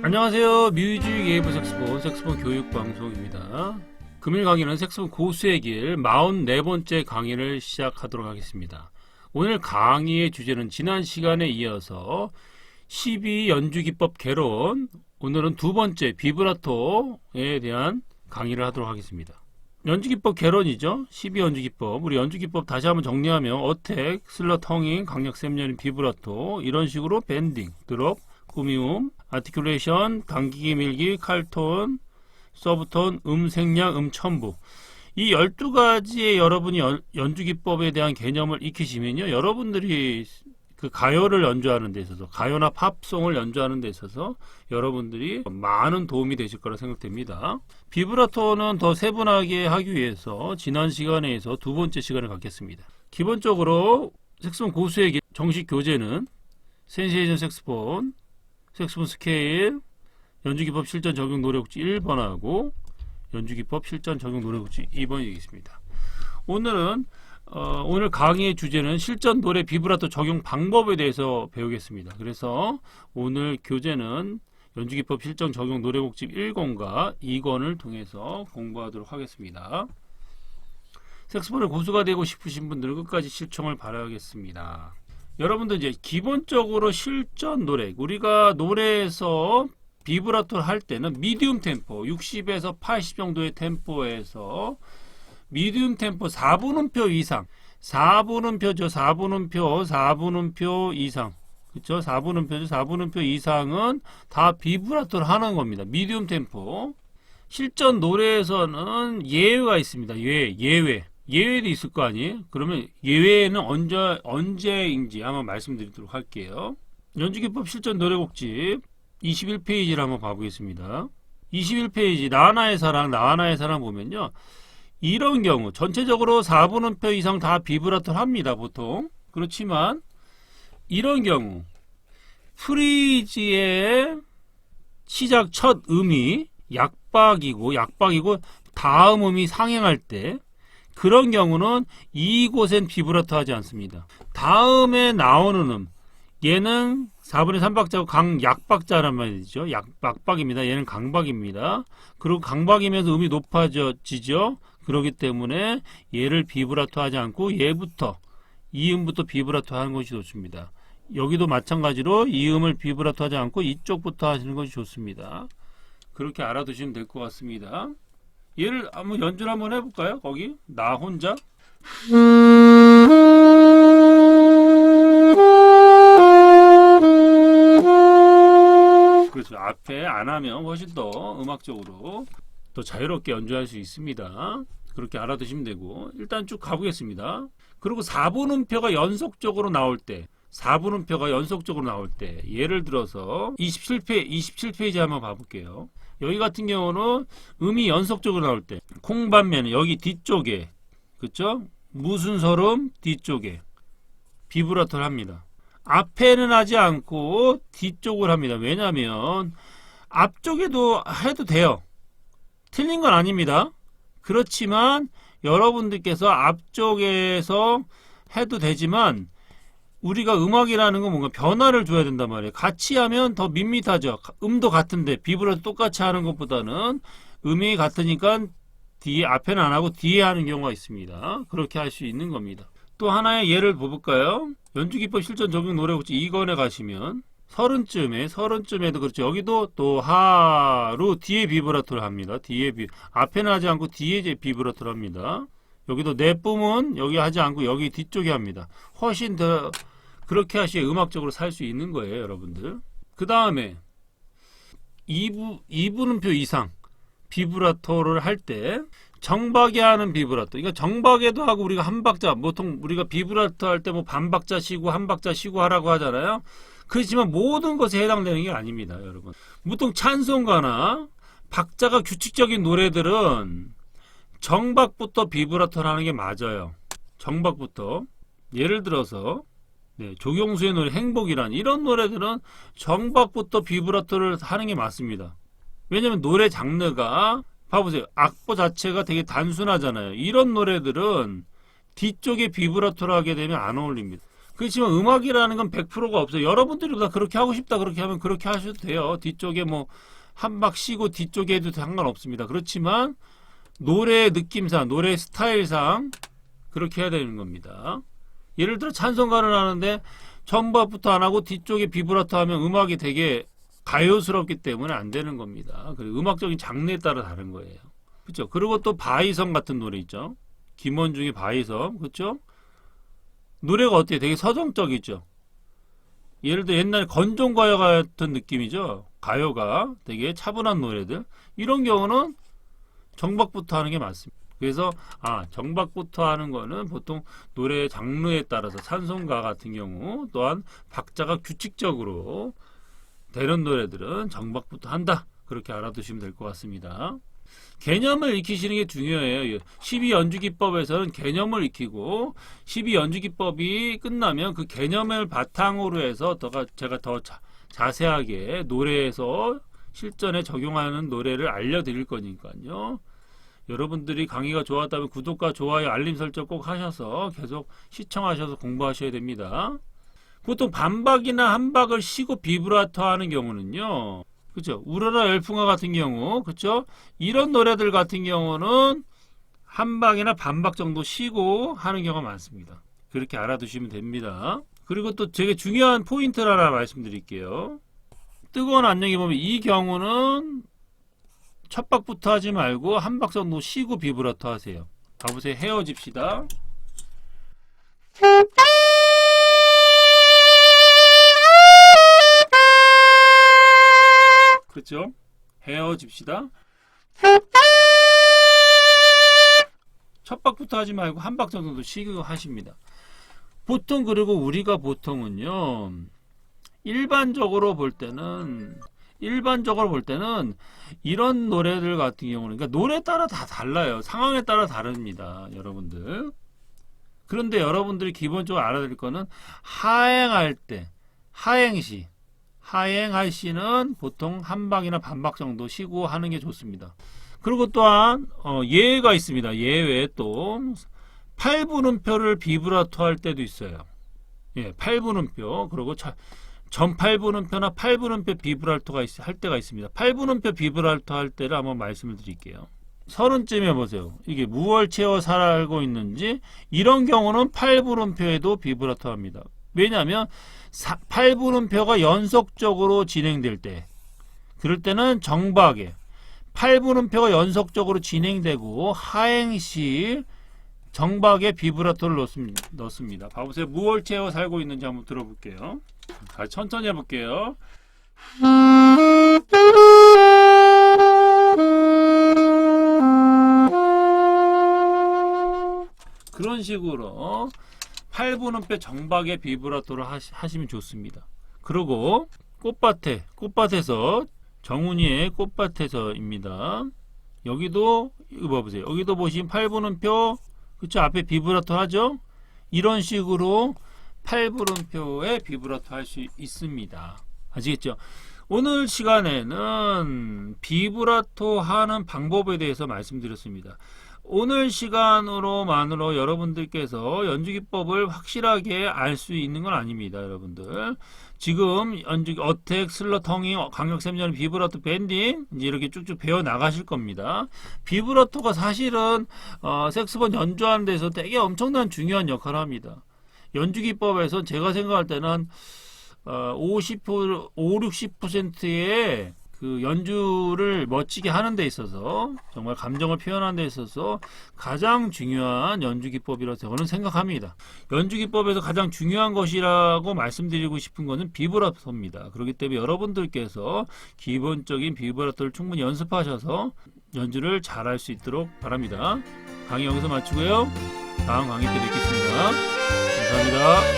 안녕하세요. 뮤직 예부 색스폰 교육방송입니다. 금일 강의는 색스폰 고수의 길 44번째 강의를 시작하도록 하겠습니다. 오늘 강의의 주제는 지난 시간에 이어서 12연주기법 개론, 오늘은 두 번째 비브라토에 대한 강의를 하도록 하겠습니다. 연주기법 개론이죠. 12연주기법. 우리 연주기법 다시 한번 정리하면 어택, 슬럿, 헝잉, 강약, 셈열린, 비브라토, 이런 식으로 밴딩, 드롭, 꾸미움, 아티큘레이션, 당기기, 밀기, 칼톤, 서브톤, 생략, 첨부. 이 12가지의 여러분이 연주기법에 대한 개념을 익히시면요, 여러분들이 그 가요를 연주하는 데 있어서, 가요나 팝송을 연주하는 데 있어서 여러분들이 많은 도움이 되실 거라 생각됩니다. 비브라토는 더 세분하게 하기 위해서 지난 시간에서 두 번째 시간을 갖겠습니다. 기본적으로 색스폰 고수에게 정식 교재는 센세이션 색스폰, 색스폰 스케일, 연주기법 실전 적용 노래국지 1번하고 연주기법 실전 적용 노래국지 2번이 있습니다. 오늘 강의의 주제는 실전 노래 비브라토 적용 방법에 대해서 배우겠습니다. 그래서 오늘 교재는 연주기법 실전 적용 노래곡집 1권과 2권을 통해서 공부하도록 하겠습니다. 색스폰의 고수가 되고 싶으신 분들은 끝까지 시청을 바라겠습니다. 여러분들 이제 기본적으로 실전 노래, 우리가 노래에서 비브라토를 할 때는 미디움 템포 60에서 80 정도의 템포에서 미디움 템포 4분음표 이상, 4분음표죠. 4분음표 이상, 그렇죠? 4분음표죠. 4분음표 이상은 다 비브라토를 하는 겁니다. 미디움 템포. 실전 노래에서는 예외가 있습니다. 예외도 있을 거 아니에요? 그러면 예외는 언제인지 한번 말씀드리도록 할게요. 연주기법 실전 노래곡집 21페이지를 한번 봐보겠습니다. 21페이지 나하나의 사랑 보면요, 이런 경우 전체적으로 4분음표 이상 다 비브라토를 합니다. 보통. 그렇지만 이런 경우 프리지의 시작 첫 음이 약박이고 다음 음이 상행할 때, 그런 경우는 이곳엔 비브라토 하지 않습니다. 다음에 나오는 음, 얘는 4분의 3박자고 약박자란 말이죠. 약박입니다. 얘는 강박입니다. 그리고 강박이면서 음이 높아지죠. 그렇기 때문에 얘를 비브라토 하지 않고 얘부터, 이 음부터 비브라토 하는 것이 좋습니다. 여기도 마찬가지로 이 음을 비브라토 하지 않고 이쪽부터 하시는 것이 좋습니다. 그렇게 알아두시면 될 것 같습니다. 얘를 한번 연주를 한번 해볼까요? 거기 나 혼자. 그렇죠. 앞에 안 하면 훨씬 더 음악적으로 더 자유롭게 연주할 수 있습니다. 그렇게 알아두시면 되고, 일단 쭉 가보겠습니다. 그리고 4분음표가 연속적으로 나올 때, 예를 들어서 27페이지 한번 봐볼게요. 여기 같은 경우는 음이 연속적으로 나올 때, 콩반면은 여기 뒤쪽에, 그쵸? 무슨 서름 뒤쪽에 비브라토를 합니다. 앞에는 하지 않고 뒤쪽을 합니다. 왜냐하면 앞쪽에도 해도 돼요. 틀린 건 아닙니다. 그렇지만 여러분들께서 앞쪽에서 해도 되지만, 우리가 음악이라는 건 뭔가 변화를 줘야 된단 말이에요. 같이 하면 더 밋밋하죠. 음도 같은데 비브라토 똑같이 하는 것보다는 음이 같으니까 앞에는 안 하고 뒤에 하는 경우가 있습니다. 그렇게 할 수 있는 겁니다. 또 하나의 예를 볼까요? 연주기법 실전 적용 노래곡집 2권에 가시면 서른쯤에도 그렇죠. 여기도 또 하루 뒤에 비브라토를 합니다. 앞에는 하지 않고 뒤에 이제 비브라토를 합니다. 여기도 내뿜은 여기 하지 않고 여기 뒤쪽에 합니다. 훨씬 더 그렇게 하셔야 음악적으로 살 수 있는 거예요, 여러분들. 그 다음에 2분음표 이상 비브라토를 할 때 정박에 하는 비브라토. 그러니까 정박에도 하고 우리가 한 박자, 보통 우리가 비브라토 할 때 뭐 반박자 쉬고 한 박자 쉬고 하라고 하잖아요. 그렇지만 모든 것에 해당되는 게 아닙니다, 여러분. 보통 찬송가나 박자가 규칙적인 노래들은 정박부터 비브라토를 하는 게 맞아요. 정박부터. 예를 들어서 조경수의 노래 행복이란 이런 노래들은 정박부터 비브라토를 하는 게 맞습니다. 왜냐면 노래 장르가, 봐보세요, 악보 자체가 되게 단순하잖아요. 이런 노래들은 뒤쪽에 비브라토를 하게 되면 안 어울립니다. 그렇지만 음악이라는 건 100%가 없어요. 여러분들이 다 그렇게 하고 싶다 그렇게 하면 그렇게 하셔도 돼요. 뒤쪽에 뭐 한 박 쉬고 뒤쪽에 해도 상관없습니다. 그렇지만 노래 느낌상, 노래 스타일상 그렇게 해야 되는 겁니다. 예를 들어 찬송가를 하는데 전부부터 안 하고 뒤쪽에 비브라토 하면 음악이 되게 가요스럽기 때문에 안 되는 겁니다. 그리고 음악적인 장르에 따라 다른 거예요. 그렇죠? 그리고 또 바이섬 같은 노래 있죠. 김원중의 바이섬, 그렇죠? 노래가 어때요? 되게 서정적이죠. 예를 들어 옛날 건전가요 같은 느낌이죠. 가요가 되게 차분한 노래들. 이런 경우는 정박부터 하는 게 맞습니다. 그래서 정박부터 하는 거는 보통 노래 장르에 따라서 찬송가 같은 경우 또한 박자가 규칙적으로 되는 노래들은 정박부터 한다. 그렇게 알아두시면 될 것 같습니다. 개념을 익히시는 게 중요해요. 12연주기법에서는 개념을 익히고 12연주기법이 끝나면 그 개념을 바탕으로 해서 제가 더 자세하게 노래에서 실전에 적용하는 노래를 알려드릴 거니까요. 여러분들이 강의가 좋았다면 구독과 좋아요, 알림 설정 꼭 하셔서 계속 시청하셔서 공부하셔야 됩니다. 보통 반박이나 한박을 쉬고 비브라토 하는 경우는요. 그렇죠? 우러라 열풍화 같은 경우, 그렇죠? 이런 노래들 같은 경우는 한박이나 반박 정도 쉬고 하는 경우가 많습니다. 그렇게 알아두시면 됩니다. 그리고 또 되게 중요한 포인트를 하나 말씀드릴게요. 뜨거운 안녕히 보면 이 경우는 첫 박부터 하지 말고 한 박 정도 쉬고 비브라토 하세요. 가보세요. 헤어집시다. 그렇죠? 헤어집시다. 첫 박부터 하지 말고 한 박 정도 쉬고 하십니다. 보통 그리고 우리가 보통은요. 일반적으로 볼 때는 이런 노래들 같은 경우는 그러니까 노래에 따라 다 달라요. 상황에 따라 다릅니다. 여러분들. 그런데 여러분들이 기본적으로 알아야 될 거는 하행할 때 하행할 시는 보통 한 박이나 반박 정도 쉬고 하는 게 좋습니다. 그리고 또한 예외가 있습니다. 예외 또 8분음표를 비브라토 할 때도 있어요. 예, 8분음표 그리고 전 8분음표나 8분음표 비브라토가 할 때가 있습니다. 8분음표 비브라토 할 때를 한번 말씀을 드릴게요. 서른쯤에 보세요. 이게 무얼 채워 살고 있는지 이런 경우는 8분음표에도 비브라토 합니다. 왜냐하면 8분음표가 연속적으로 진행될 때 그럴 때는 정박에 8분음표가 연속적으로 진행되고 하행시 정박에 비브라토를 넣습니다. 봐보세요. 무얼 채워 살고 있는지 한번 들어볼게요. 천천히 해볼게요. 그런 식으로 8분음표 정박의 비브라토를 하시면 좋습니다. 그리고 꽃밭에서 정훈이의 꽃밭에서입니다. 여기도 이거 봐보세요. 여기도 보시면 8분음표 그쵸? 앞에 비브라토 하죠? 이런 식으로 8분음표에 비브라토 할 수 있습니다. 아시겠죠? 오늘 시간에는 비브라토 하는 방법에 대해서 말씀드렸습니다. 오늘 시간으로만으로 여러분들께서 연주기법을 확실하게 알 수 있는 건 아닙니다. 여러분들 지금 연주기 어택, 슬러, 텅잉, 강력 샘전, 비브라토, 밴딩 이제 이렇게 쭉쭉 배워 나가실 겁니다. 비브라토가 사실은 색소폰 연주하는 데서 되게 엄청난 중요한 역할을 합니다. 연주기법에서 제가 생각할 때는 50%, 60%의 그 연주를 멋지게 하는 데 있어서 정말 감정을 표현하는 데 있어서 가장 중요한 연주기법이라고 저는 생각합니다. 연주기법에서 가장 중요한 것이라고 말씀드리고 싶은 것은 비브라토입니다. 그렇기 때문에 여러분들께서 기본적인 비브라토를 충분히 연습하셔서 연주를 잘할 수 있도록 바랍니다. 강의 여기서 마치고요. 다음 강의 때 뵙겠습니다. 감사합니다.